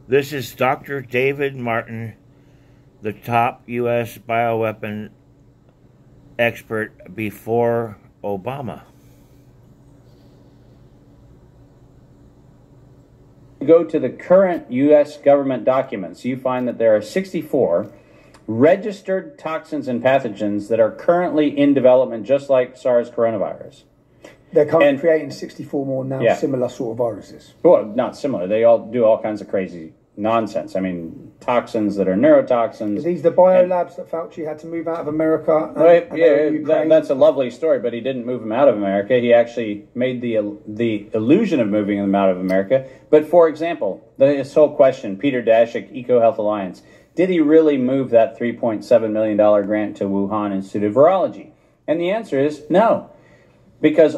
This is Dr. David Martin, the top U.S. bioweapon expert before Obama. Go to the current U.S. government documents, you find that there are 64 registered toxins and pathogens that are currently in development, just like SARS coronavirus. They're currently creating 64 more now, similar sort of viruses. Well, not similar. They all do all kinds of crazy nonsense. I mean, toxins that are neurotoxins. Are these the biolabs that Fauci had to move out of America? That's a lovely story, but he didn't move them out of America. He actually made the illusion of moving them out of America. But for example, this whole question, Peter Daszak, EcoHealth Alliance, did he really move that $3.7 million grant to Wuhan Institute of Virology? And the answer is no. Because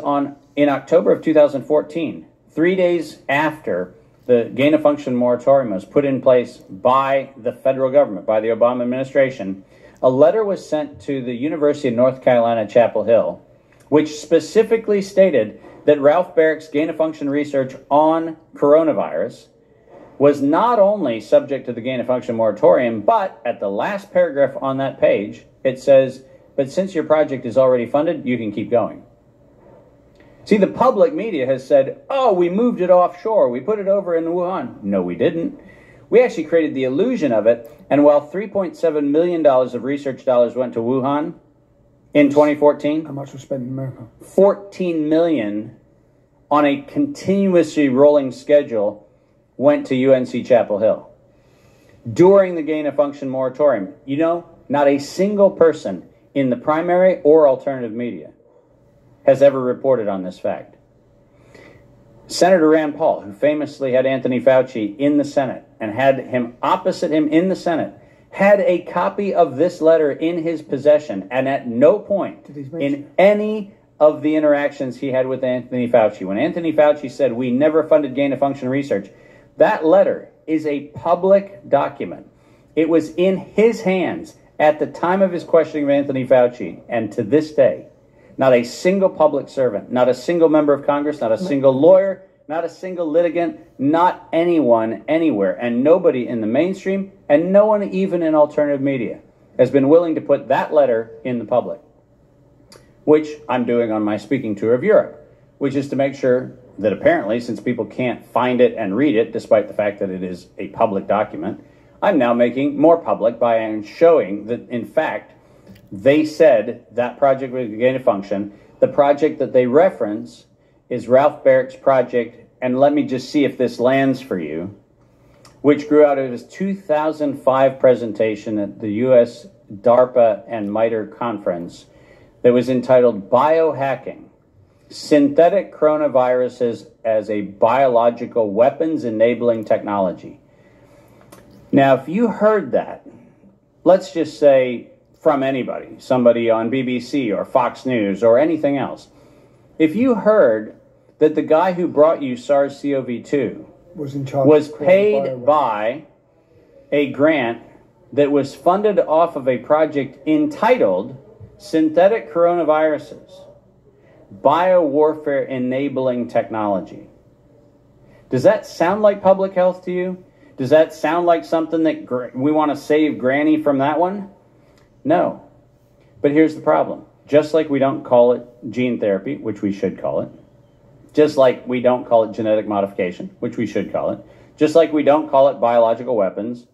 in October of 2014, 3 days after the gain-of-function moratorium was put in place by the federal government, by the Obama administration, a letter was sent to the University of North Carolina, Chapel Hill, which specifically stated that Ralph Barrick's gain-of-function research on coronavirus was not only subject to the gain-of-function moratorium, but at the last paragraph on that page, it says, but since your project is already funded, you can keep going. See, the public media has said, oh, we moved it offshore. We put it over in Wuhan. No, we didn't. We actually created the illusion of it. And while $3.7 million of research dollars went to Wuhan in 2014. How much was spent in America? $14 million on a continuously rolling schedule went to UNC Chapel Hill. During the gain-of-function moratorium, you know, not a single person in the primary or alternative media has ever reported on this fact. Senator Rand Paul, who famously had Anthony Fauci in the Senate and had him opposite him in the Senate, had a copy of this letter in his possession, and at no point in any of the interactions he had with Anthony Fauci, when Anthony Fauci said, we never funded gain-of-function research, that letter is a public document. It was in his hands at the time of his questioning of Anthony Fauci, and to this day, not a single public servant, not a single member of Congress, not a single lawyer, not a single litigant, not anyone anywhere, and nobody in the mainstream, and no one even in alternative media has been willing to put that letter in the public, which I'm doing on my speaking tour of Europe, which is to make sure that apparently, since people can't find it and read it, despite the fact that it is a public document, I'm now making more public by showing that, in fact, they said that project was gain of function. The project that they reference is Ralph Barrick's project, and let me just see if this lands for you, which grew out of his 2005 presentation at the U.S. DARPA and MITRE conference that was entitled Biohacking, Synthetic Coronaviruses as a Biological Weapons Enabling Technology. Now, if you heard that, let's just say from anybody, somebody on BBC or Fox News or anything else, if you heard that the guy who brought you SARS-CoV-2 was paid by a grant that was funded off of a project entitled Synthetic Coronaviruses, Biowarfare Enabling Technology, does that sound like public health to you? Does that sound like something that we want to save Granny from that one? No. But here's the problem. Just like we don't call it gene therapy, which we should call it, just like we don't call it genetic modification, which we should call it, just like we don't call it biological weapons,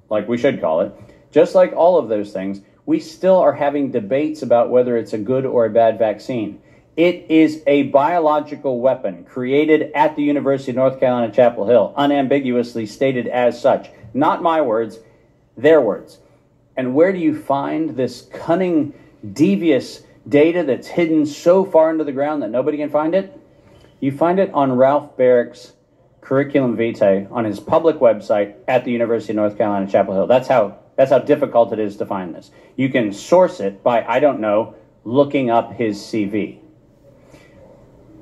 like we should call it, just like all of those things, we still are having debates about whether it's a good or a bad vaccine. It is a biological weapon created at the University of North Carolina, Chapel Hill, unambiguously stated as such. Not my words, their words. And where do you find this cunning, devious data that's hidden so far into the ground that nobody can find it? You find it on Ralph Barrick's curriculum vitae on his public website at the University of North Carolina, Chapel Hill. That's how difficult it is to find this. You can source it by, I don't know, looking up his CV.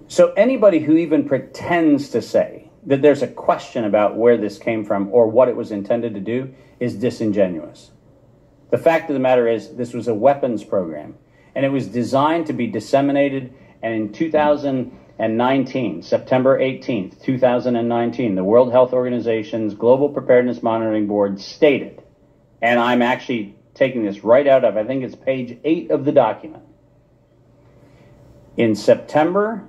So anybody who even pretends to say that there's a question about where this came from or what it was intended to do is disingenuous. The fact of the matter is this was a weapons program, and it was designed to be disseminated, and in 2000 September 18th, 2019, the World Health Organization's Global Preparedness Monitoring Board stated, and I'm actually taking this right out of, I think it's page 8 of the document. In September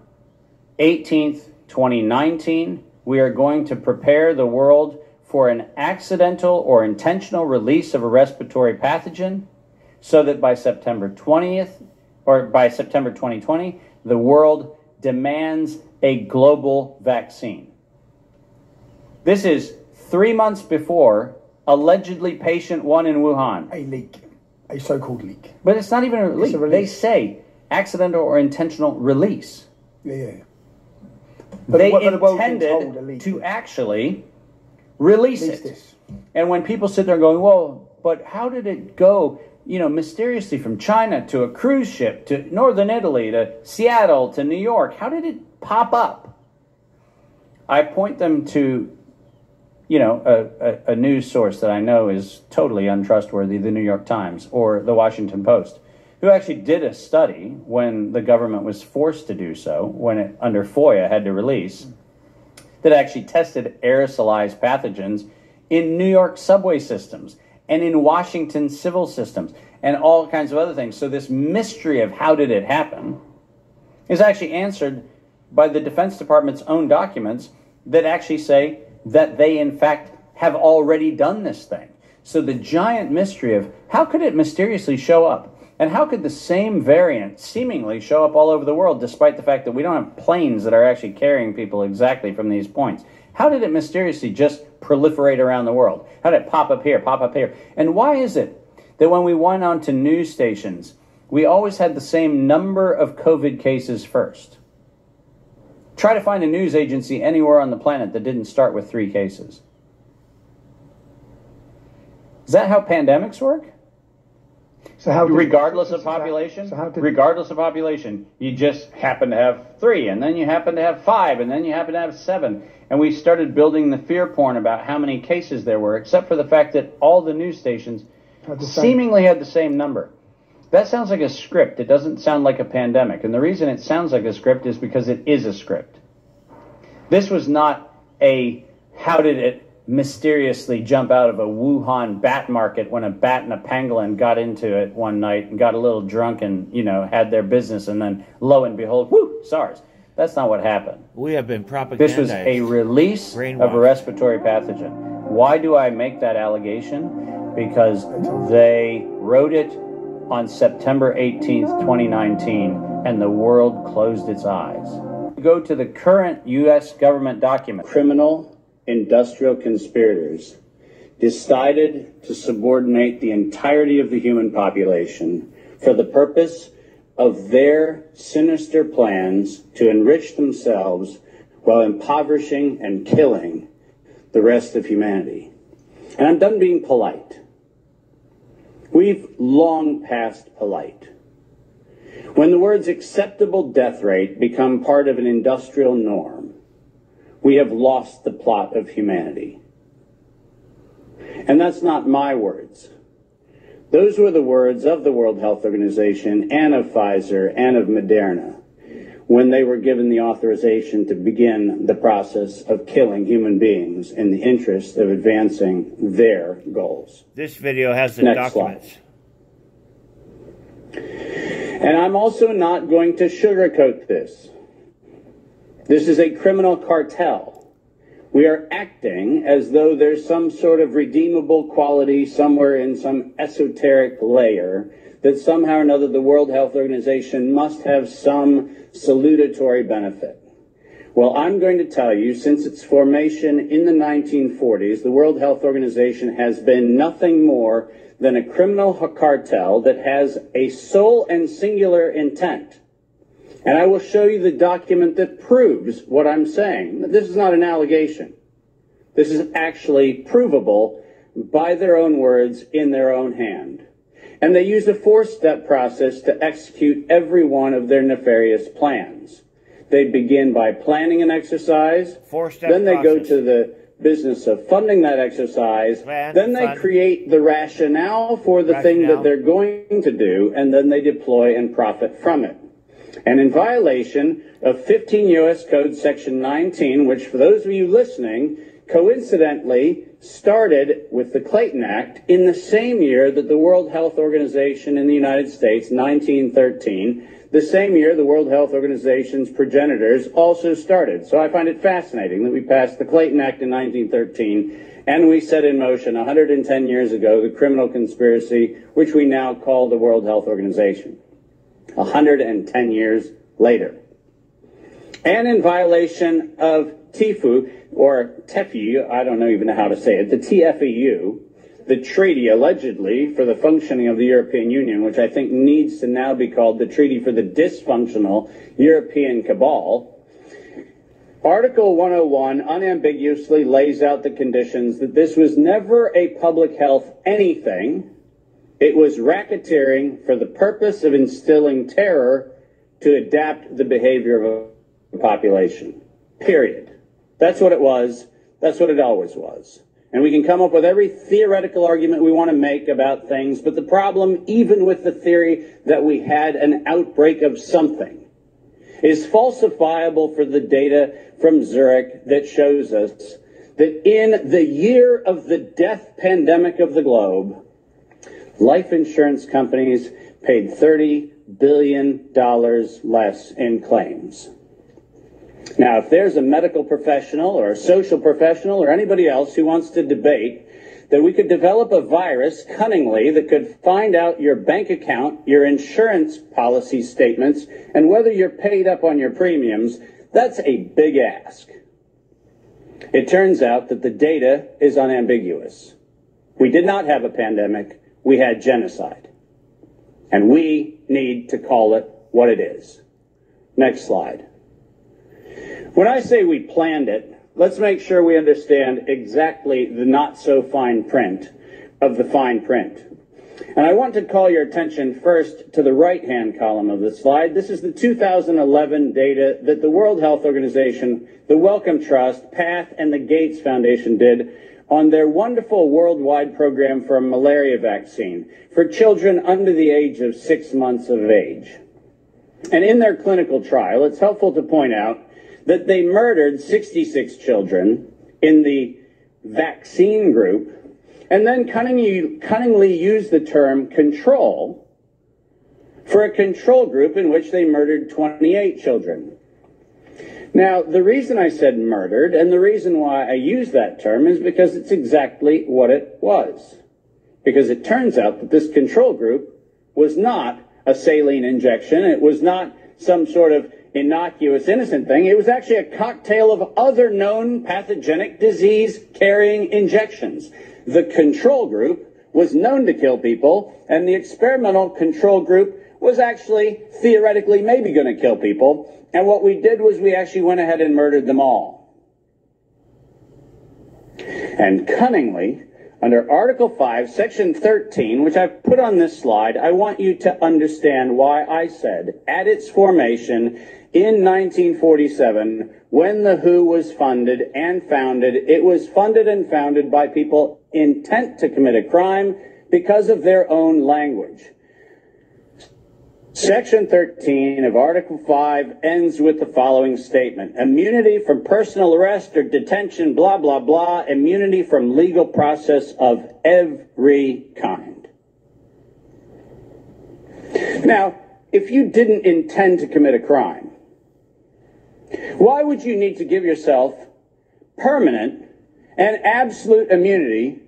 18th, 2019, we are going to prepare the world for an accidental or intentional release of a respiratory pathogen so that by September 20th, or by September 2020, the world demands a global vaccine. This is 3 months before allegedly patient 1 in Wuhan. A leak. A so-called leak. But it's not even a leak. They say accidental or intentional release. Yeah. But they intended to actually release it. And when people sit there going, well, but how did it go, mysteriously from China to a cruise ship to northern Italy to Seattle to New York? How did it pop up? I point them to, a news source that I know is totally untrustworthy, the New York Times or the Washington Post, who actually did a study when the government was forced to do so, when it, under FOIA, had to release, that actually tested aerosolized pathogens in New York subway systems and in Washington civil systems and all kinds of other things. So this mystery of how did it happen is actually answered by the Defense Department's own documents that actually say that they, in fact, have already done this thing. So the giant mystery of how could it mysteriously show up? And how could the same variant seemingly show up all over the world, despite the fact that we don't have planes that are actually carrying people exactly from these points? How did it mysteriously just proliferate around the world? How did it pop up here, pop up here? And why is it that when we went on to news stations, we always had the same number of COVID cases first? Try to find a news agency anywhere on the planet that didn't start with 3 cases. Is that how pandemics work? So how regardless of population, you just happen to have 3, and then you happen to have 5, and then you happen to have 7. And we started building the fear porn about how many cases there were, except for the fact that all the news stations seemingly had the same number. That sounds like a script. It doesn't sound like a pandemic. And the reason it sounds like a script is because it is a script. This was not a how did it mysteriously jump out of a Wuhan bat market when a bat and a pangolin got into it one night and got a little drunk and, had their business, and then lo and behold, SARS. That's not what happened. We have been propagandized. This was a release of a respiratory pathogen. Why do I make that allegation? Because they wrote it on September 18th, 2019, and the world closed its eyes. Go to the current U.S. government document. Criminal industrial conspirators decided to subordinate the entirety of the human population for the purpose of their sinister plans to enrich themselves while impoverishing and killing the rest of humanity. And I'm done being polite. We've long passed polite. When the words acceptable death rate become part of an industrial norm, we have lost the plot of humanity. And that's not my words. Those were the words of the World Health Organization and of Pfizer and of Moderna when they were given the authorization to begin the process of killing human beings in the interest of advancing their goals. This video has the documents. And I'm also not going to sugarcoat this. This is a criminal cartel. We are acting as though there's some sort of redeemable quality somewhere in some esoteric layer that somehow or another the World Health Organization must have some salutatory benefit. Well, I'm going to tell you, since its formation in the 1940s, the World Health Organization has been nothing more than a criminal cartel that has a sole and singular intent. And I will show you the document that proves what I'm saying. This is not an allegation. This is actually provable by their own words in their own hand. And they use a 4-step process to execute every one of their nefarious plans. They begin by planning an exercise. Then they go to the business of funding that exercise. Then they create the rationale for the thing that they're going to do, and then they deploy and profit from it. and in violation of 15 U.S. Code Section 19, which, for those of you listening, coincidentally started with the Clayton Act in the same year that the World Health Organization in the United States, 1913, the same year the World Health Organization's progenitors also started. So I find it fascinating that we passed the Clayton Act in 1913 and we set in motion 110 years ago the criminal conspiracy, which we now call the World Health Organization. 110 years later. And in violation of TIFU, or TEFU, I don't even know how to say it, the TFEU, the treaty allegedly for the functioning of the European Union, which I think needs to now be called the Treaty for the Dysfunctional European Cabal. Article 101 unambiguously lays out the conditions that this was never a public health anything. It was racketeering for the purpose of instilling terror to adapt the behavior of a population. Period. That's what it was. That's what it always was. And we can come up with every theoretical argument we want to make about things, but the problem, even with the theory that we had an outbreak of something, is falsifiable for the data from Zurich that shows us that in the year of the death pandemic of the globe, life insurance companies paid $30 billion less in claims. Now, if there's a medical professional or a social professional or anybody else who wants to debate that we could develop a virus cunningly that could find out your bank account, your insurance policy statements, and whether you're paid up on your premiums, that's a big ask. It turns out that the data is unambiguous. We did not have a pandemic. We had genocide. And we need to call it what it is. Next slide. When I say we planned it, let's make sure we understand exactly the not-so-fine print of the fine print. And I want to call your attention first to the right-hand column of the slide. This is the 2011 data that the World Health Organization, the Wellcome Trust, PATH, and the Gates Foundation did on their wonderful worldwide program for a malaria vaccine for children under the age of 6 months of age. And in their clinical trial, it's helpful to point out that they murdered 66 children in the vaccine group and then cunningly used the term control for a control group in which they murdered 28 children. Now, the reason I said murdered and the reason why I use that term is because it's exactly what it was. Because it turns out that this control group was not a saline injection. It was not some sort of innocuous, innocent thing. It was actually a cocktail of other known pathogenic disease-carrying injections. The control group was known to kill people, and the experimental control group was actually theoretically maybe going to kill people. And what we did was we actually went ahead and murdered them all. And cunningly, under Article 5, Section 13, which I've put on this slide, I want you to understand why I said, at its formation in 1947, when the WHO was funded and founded, it was funded and founded by people intent to commit a crime because of their own language. Section 13 of Article 5 ends with the following statement: immunity from personal arrest or detention, blah, blah, blah, immunity from legal process of every kind. Now, if you didn't intend to commit a crime, why would you need to give yourself permanent and absolute immunity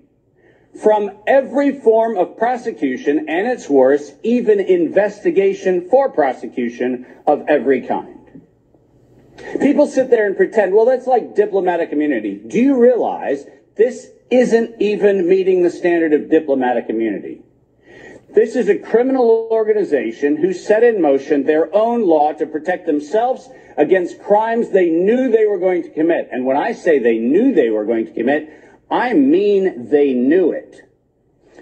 from every form of prosecution, and it's worse, even investigation for prosecution of every kind? People sit there and pretend, well, that's like diplomatic immunity. Do you realize this isn't even meeting the standard of diplomatic immunity? This is a criminal organization who set in motion their own law to protect themselves against crimes they knew they were going to commit. And when I say they knew they were going to commit, I mean they knew it.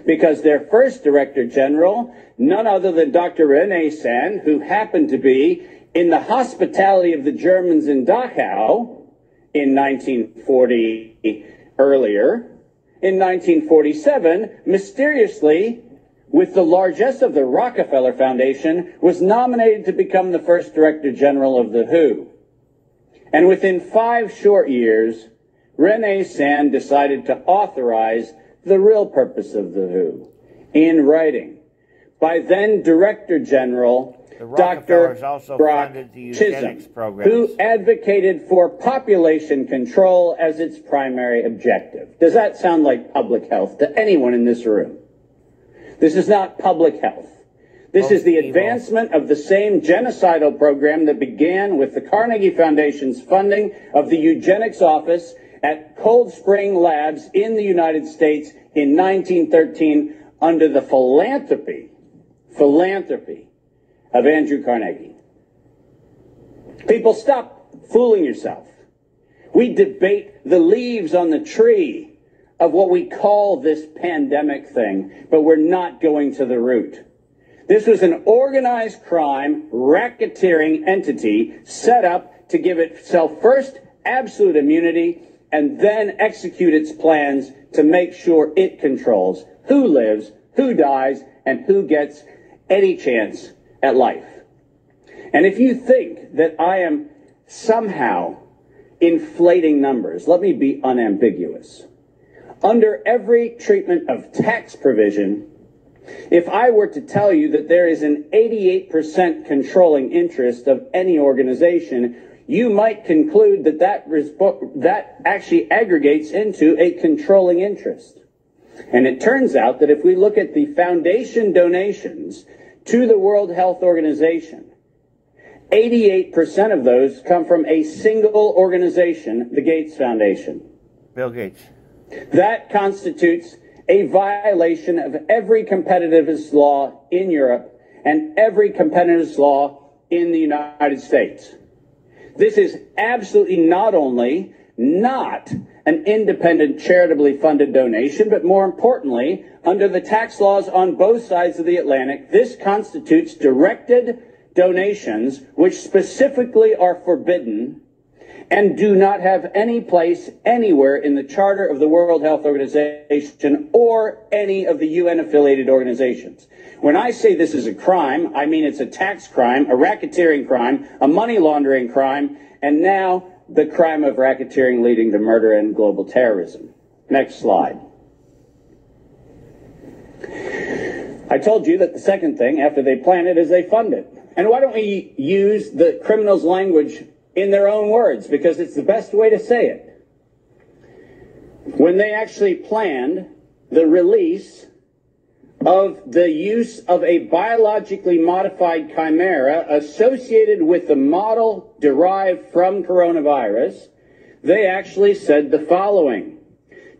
Because their first Director General, none other than Dr. René Sand, who happened to be in the hospitality of the Germans in Dachau in 1940 earlier, in 1947, mysteriously with the largesse of the Rockefeller Foundation, was nominated to become the first Director General of the WHO. And within 5 short years, René Sand decided to authorize the real purpose of the WHO in writing by then Director General Dr. Brock Chisholm, who advocated for population control as its primary objective. Does that sound like public health to anyone in this room? This is not public health. This is the advancement of the same genocidal program that began with the Carnegie Foundation's funding of the eugenics office at Cold Spring Labs in the United States in 1913 under the philanthropy of Andrew Carnegie. People, stop fooling yourself. We debate the leaves on the tree of what we call this pandemic thing, but we're not going to the root. This was an organized crime, racketeering entity set up to give itself first absolute immunity and then execute its plans to make sure it controls who lives, who dies, and who gets any chance at life. And if you think that I am somehow inflating numbers, let me be unambiguous. Under every treatment of tax provision, if I were to tell you that there is an 88% controlling interest of any organization, you might conclude that that actually aggregates into a controlling interest. And it turns out that if we look at the foundation donations to the World Health Organization, 88% of those come from a single organization, the Gates Foundation. Bill Gates. That constitutes a violation of every competitiveness law in Europe and every competitiveness law in the United States. This is absolutely not only not an independent, charitably funded donation, but more importantly, under the tax laws on both sides of the Atlantic, this constitutes directed donations which specifically are forbidden and do not have any place anywhere in the Charter of the World Health Organization or any of the UN-affiliated organizations. When I say this is a crime, I mean it's a tax crime, a racketeering crime, a money laundering crime, and now the crime of racketeering leading to murder and global terrorism. Next slide. I told you that the second thing, after they plan it, is they fund it. And why don't we use the criminals' language in their own words, because it's the best way to say it. When they actually planned the release of the use of a biologically modified chimera associated with the model derived from coronavirus, they actually said the following: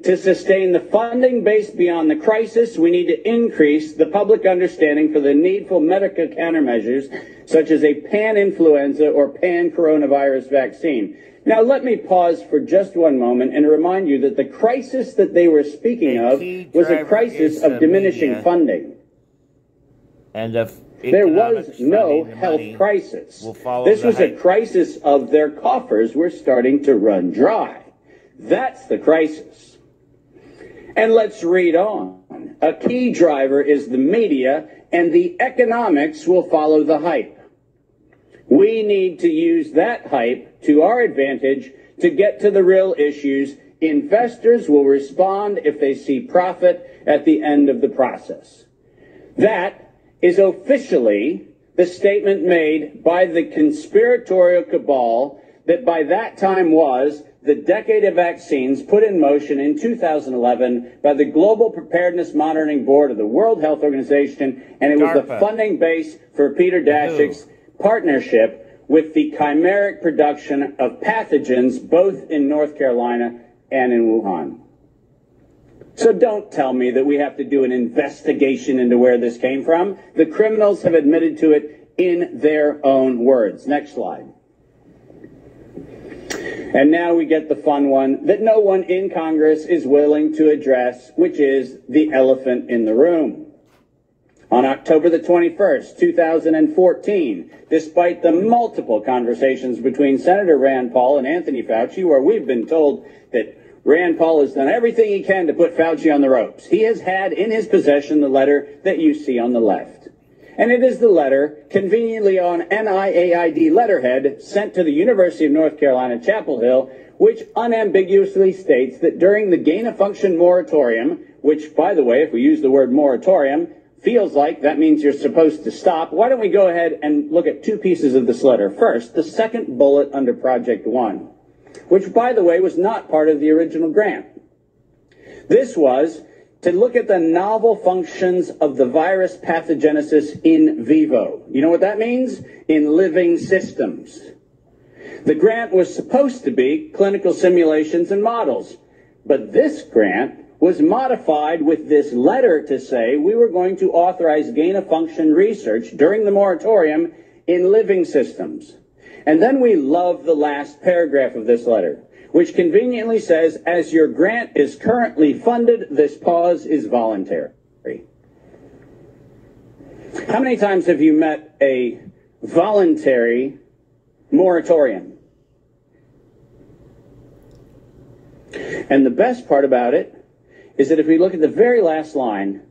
to sustain the funding base beyond the crisis, we need to increase the public understanding for the needful medical countermeasures, such as a pan-influenza or pan-coronavirus vaccine. Now, let me pause for just one moment and remind you that the crisis that they were speaking of was a crisis of diminishing funding. And there was no health crisis. This was a crisis of their coffers were starting to run dry. That's the crisis. And let's read on. A key driver is the media, and the economics will follow the hype. We need to use that hype to our advantage to get to the real issues. Investors will respond if they see profit at the end of the process. That is officially the statement made by the conspiratorial cabal that by that time was the decade of vaccines put in motion in 2011 by the Global Preparedness Monitoring Board of the World Health Organization, and it was the funding base for Peter Daszak's partnership with the chimeric production of pathogens both in North Carolina and in Wuhan. So don't tell me that we have to do an investigation into where this came from. The criminals have admitted to it in their own words. Next slide. And now we get the fun one that no one in Congress is willing to address, which is the elephant in the room. On October the 21st, 2014, despite the multiple conversations between Senator Rand Paul and Anthony Fauci, where we've been told that Rand Paul has done everything he can to put Fauci on the ropes. He has had in his possession the letter that you see on the left. And it is the letter, conveniently on NIAID letterhead, sent to the University of North Carolina, Chapel Hill, which unambiguously states that during the gain-of-function moratorium, which, by the way, if we use the word moratorium, feels like that means you're supposed to stop. Why don't we go ahead and look at two pieces of this letter. First, the second bullet under Project One, which, by the way, was not part of the original grant. This was to look at the novel functions of the virus pathogenesis in vivo. You know what that means? In living systems. The grant was supposed to be clinical simulations and models, but this grant was modified with this letter to say we were going to authorize gain-of-function research during the moratorium in living systems. And then we love the last paragraph of this letter, which conveniently says, as your grant is currently funded, this pause is voluntary. How many times have you met a voluntary moratorium? And the best part about it is that if we look at the very last line,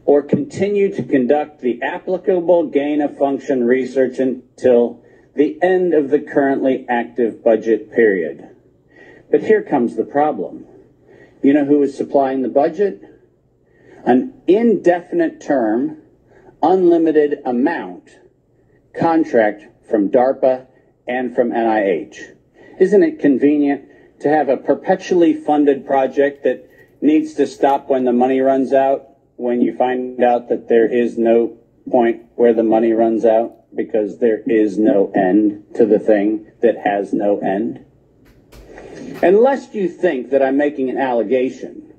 or continue to conduct the applicable gain-of-function research until the end of the currently active budget period. But here comes the problem. You know who is supplying the budget? An indefinite term, unlimited amount contract from DARPA and from NIH. Isn't it convenient to have a perpetually funded project that needs to stop when the money runs out, when you find out that there is no point where the money runs out because there is no end to the thing that has no end? Unless you think that I'm making an allegation,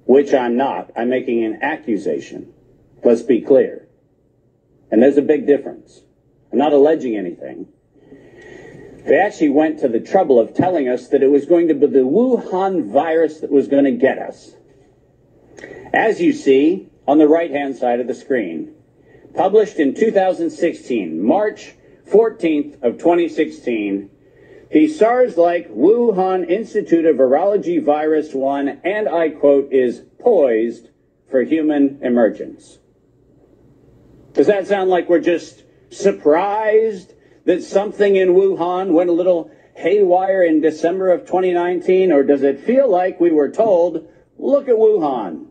which I'm not, I'm making an accusation. Let's be clear. And there's a big difference. I'm not alleging anything. They actually went to the trouble of telling us that it was going to be the Wuhan virus that was going to get us. As you see on the right-hand side of the screen, published in 2016, March 14th of 2016, the SARS-like Wuhan Institute of Virology Virus 1, and I quote, is poised for human emergence. Does that sound like we're just surprised that something in Wuhan went a little haywire in December of 2019? Or does it feel like we were told, look at Wuhan,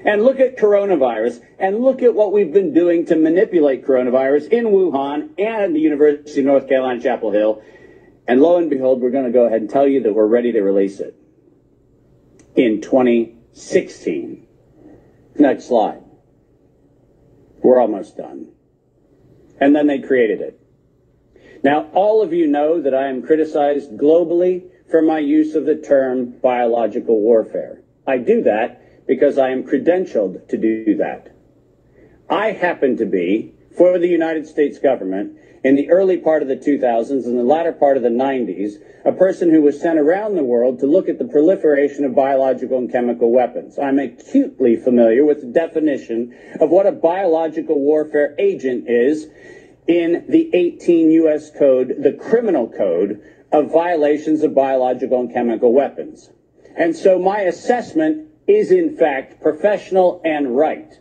and look at coronavirus, and look at what we've been doing to manipulate coronavirus in Wuhan and the University of North Carolina, Chapel Hill, and lo and behold, we're going to go ahead and tell you that we're ready to release it in 2016. Next slide. We're almost done. And then they created it. Now, all of you know that I am criticized globally for my use of the term biological warfare. I do that because I am credentialed to do that. I happen to be, for the United States government, in the early part of the 2000s and the latter part of the 90s, a person who was sent around the world to look at the proliferation of biological and chemical weapons. I'm acutely familiar with the definition of what a biological warfare agent is in the 18 U.S. Code, the criminal code of violations of biological and chemical weapons. And so my assessment is, in fact, professional and right.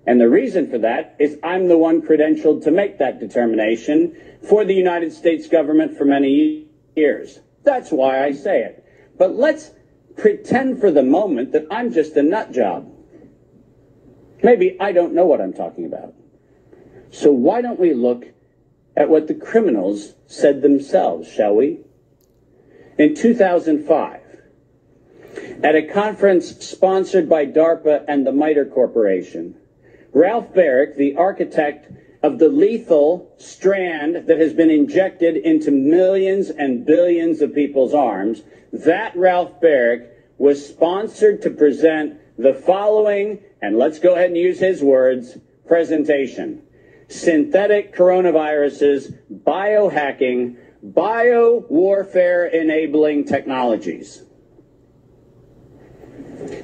And the reason for that is I'm the one credentialed to make that determination for the United States government for many years. That's why I say it. But let's pretend for the moment that I'm just a nut job. Maybe I don't know what I'm talking about. So why don't we look at what the criminals said themselves, shall we? In 2005, at a conference sponsored by DARPA and the MITRE Corporation, Ralph Baric, the architect of the lethal strand that has been injected into millions and billions of people's arms, that Ralph Baric was sponsored to present the following, and let's go ahead and use his words, presentation: synthetic coronaviruses, biohacking, bio-warfare enabling technologies.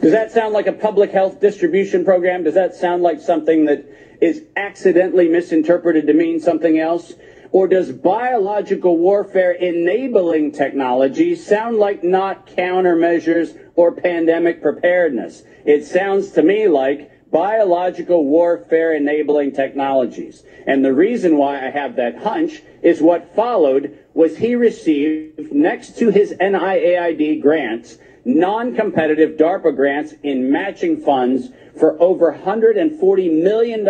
Does that sound like a public health distribution program? Does that sound like something that is accidentally misinterpreted to mean something else? Or does biological warfare enabling technology sound like not countermeasures or pandemic preparedness? It sounds to me like biological warfare enabling technologies. And the reason why I have that hunch is what followed was he received, next to his NIAID grants, non-competitive DARPA grants in matching funds for over $140 million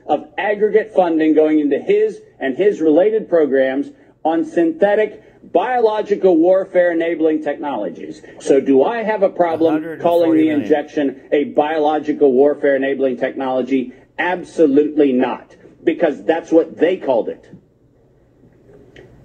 of aggregate funding going into his and his related programs on synthetic biological warfare enabling technologies. So do I have a problem calling the injection a biological warfare enabling technology? Absolutely not, because that's what they called it.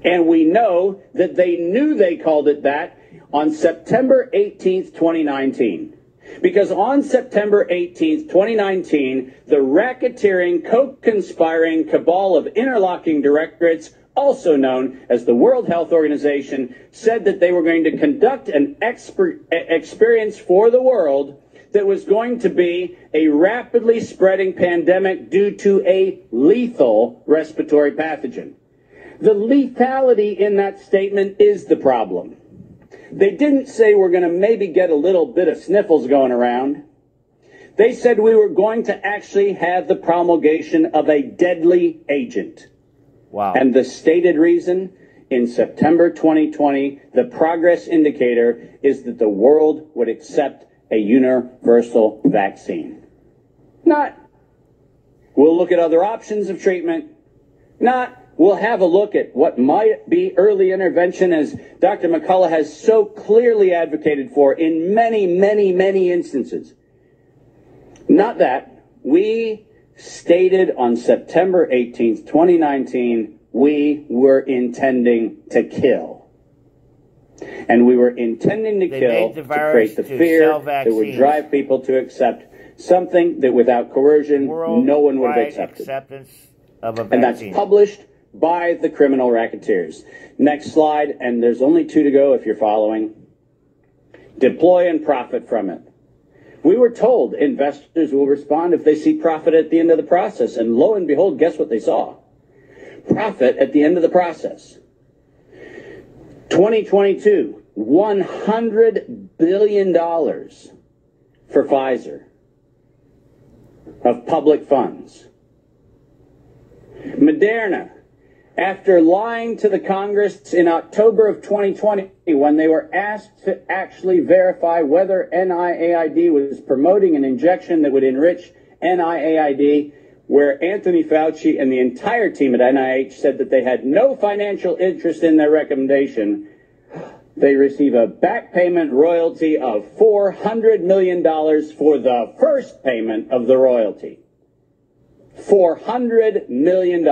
And we know that they knew they called it that on September 18th, 2019. Because on September 18th, 2019, the racketeering, co-conspiring cabal of interlocking directorates, also known as the World Health Organization, said that they were going to conduct an experience for the world that was going to be a rapidly spreading pandemic due to a lethal respiratory pathogen. The lethality in that statement is the problem. They didn't say we're going to maybe get a little bit of sniffles going around. They said we were going to actually have the promulgation of a deadly agent. Wow. And the stated reason, in September 2020, the progress indicator is that the world would accept a universal vaccine. Not, we'll look at other options of treatment. Not, we'll have a look at what might be early intervention, as Dr. McCullough has so clearly advocated for in many, many, many instances. Not that. We stated on September 18th, 2019, we were intending to kill. And we were intending to kill to create the fear that would drive people to accept something that without coercion, no one would have accepted. Of a vaccine. And that's published by the criminal racketeers. Next slide, and there's only 2 to go if you're following. Deploy and profit from it. We were told investors will respond if they see profit at the end of the process, and lo and behold, guess what they saw? Profit at the end of the process. 2022, $100 billion for Pfizer of public funds. Moderna, after lying to the Congress in October of 2020 when they were asked to actually verify whether NIAID was promoting an injection that would enrich NIAID, where Anthony Fauci and the entire team at NIH said that they had no financial interest in their recommendation, they receive a back payment royalty of $400 million for the first payment of the royalty. $400 million.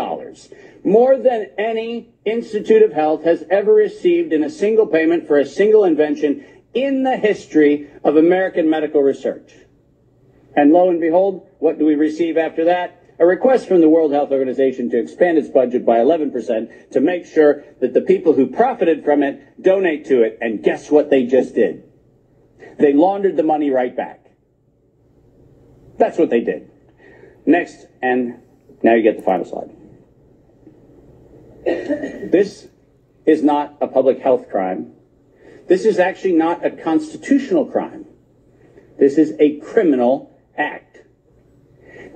More than any Institute of Health has ever received in a single payment for a single invention in the history of American medical research. And lo and behold, what do we receive after that? A request from the World Health Organization to expand its budget by 11% to make sure that the people who profited from it donate to it. And guess what they just did? They laundered the money right back. That's what they did. Next, and now you get the final slide. This is not a public health crime. This is actually not a constitutional crime. This is a criminal act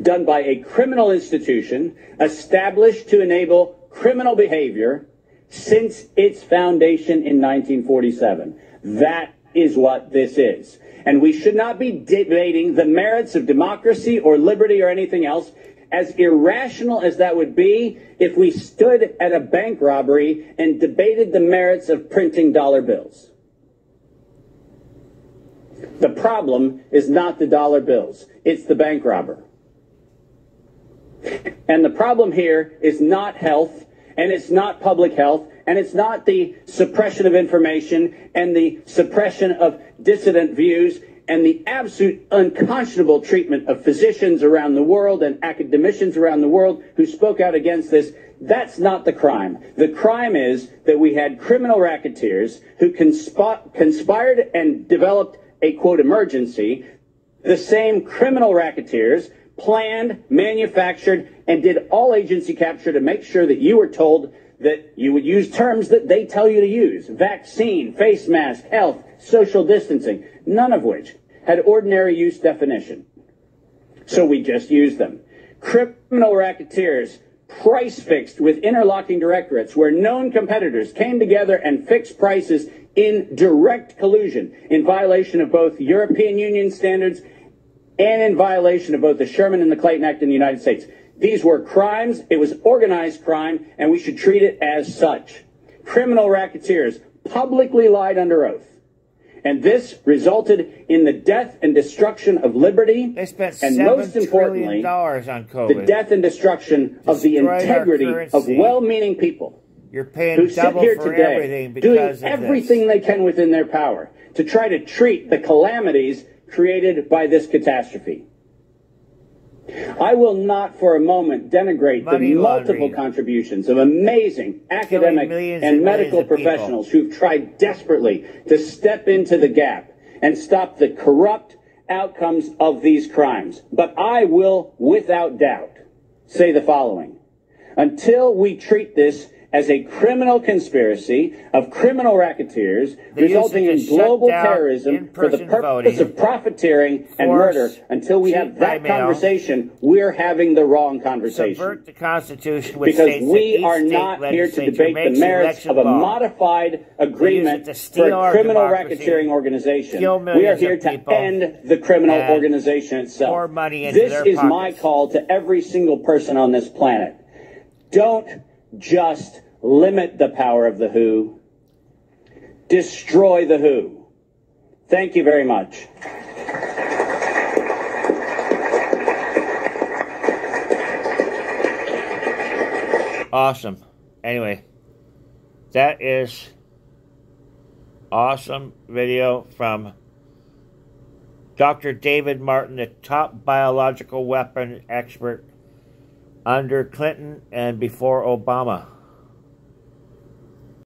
done by a criminal institution established to enable criminal behavior since its foundation in 1947. That is what this is. And we should not be debating the merits of democracy or liberty or anything else, as irrational as that would be if we stood at a bank robbery and debated the merits of printing dollar bills. The problem is not the dollar bills, it's the bank robber. And the problem here is not health, and it's not public health, and it's not the suppression of information and the suppression of dissident views and the absolute unconscionable treatment of physicians around the world and academicians around the world who spoke out against this. That's not the crime. The crime is that we had criminal racketeers who conspired and developed a, quote, emergency. The same criminal racketeers planned, manufactured, and did all agency capture to make sure that you were told that you would use terms that they tell you to use. Vaccine, face mask, health, social distancing, none of which had ordinary use definition. So we just used them. Criminal racketeers price fixed with interlocking directorates where known competitors came together and fixed prices in direct collusion, in violation of both European Union standards and in violation of both the Sherman and the Clayton Act in the United States. These were crimes. It was organized crime, and we should treat it as such. Criminal racketeers publicly lied under oath. And this resulted in the death and destruction of liberty. They spent and $7 most importantly, trillion on COVID. The death and destruction of the integrity of well-meaning people. You're paying who sit double here for today, everything because doing of everything this. they can within their power to try to treat the calamities created by this catastrophe. I will not for a moment denigrate Money the multiple laundering. contributions of amazing academic and medical professionals who've tried desperately to step into the gap and stop the corrupt outcomes of these crimes. But I will, without doubt, say the following. Until we treat this as a criminal conspiracy of criminal racketeers resulting in global terrorism for the purpose of profiteering and murder, until we have that conversation, we're having the wrong conversation. Subvert the Constitution, which because we are not here to debate the merits of a modified agreement for a criminal racketeering organization. We are here to end the criminal organization itself. This is my call to every single person on this planet. Don't just limit the power of the WHO. Destroy the WHO. Thank you very much. Awesome. Anyway, that is awesome video from Dr. David Martin, the top biological weapon expert under Clinton and before Obama.